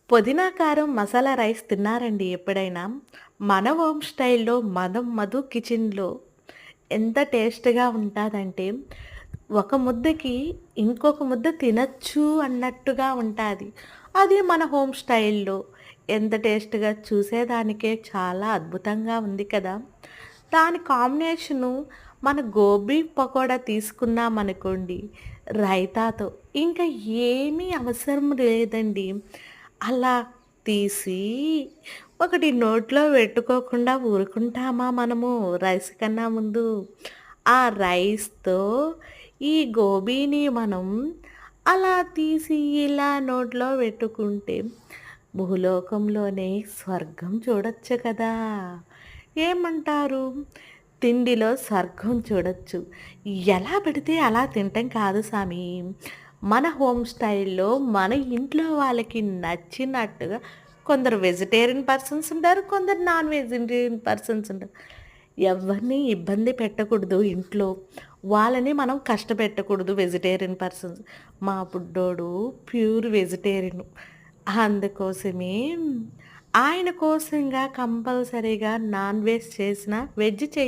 పుదీనా కారం మసాలా రైస్ తిన్నారండి ఎప్పుడైనా? మన హోమ్ స్టైల్‌లో మనం మధు కిచెన్‌లో ఎంత టేస్ట్‌గా ఉంటాదంటే, ఒక ముద్దకి ఇంకొక ముద్ద తినొచ్చు అన్నట్టుగా ఉంటాది. అది మన హోమ్ స్టైల్‌లో ఎంత టేస్ట్‌గా చూసేదానికే చాలా అద్భుతంగా ఉంది కదా! దాని కాంబినేషను మన గోబీ పకోడా తీసుకున్నామనుకోండి రైతాతో, ఇంకా ఏమీ అవసరం లేదండి. అలా తీసి ఒకటి నోట్లో పెట్టుకోకుండా ఊరుకుంటామా మనము రైస్ కన్నా ముందు? ఆ రైస్‌తో ఈ గోబీని మనం అలా తీసి ఇలా నోట్లో పెట్టుకుంటే భూలోకంలోనే స్వర్గం చూడొచ్చు కదా! ఏమంటారు? తిండిలో స్వర్గం చూడొచ్చు. ఎలా పడితే అలా తినటం కాదు సామీ. మన హోమ్ స్టైల్‌లో మన ఇంట్లో వాళ్ళకి నచ్చినట్టుగా కొందరు వెజిటేరియన్ పర్సన్స్ ఉంటారు. కొందరు నాన్ వెజిటేరియన్ పర్సన్స్ ఉంటారు. ఎవరిని ఇబ్బంది పెట్టకూడదు ఇంట్లో. వాళ్ళని మనం కష్టపెట్టకూడదు వెజిటేరియన్ పర్సన్స్. మా బుడ్డోడు ప్యూర్ వెజిటేరియను. అందుకోసమే ఆయన కోసంగా కంపల్సరీగా నాన్ వెజ్ చేసినా, వెజ్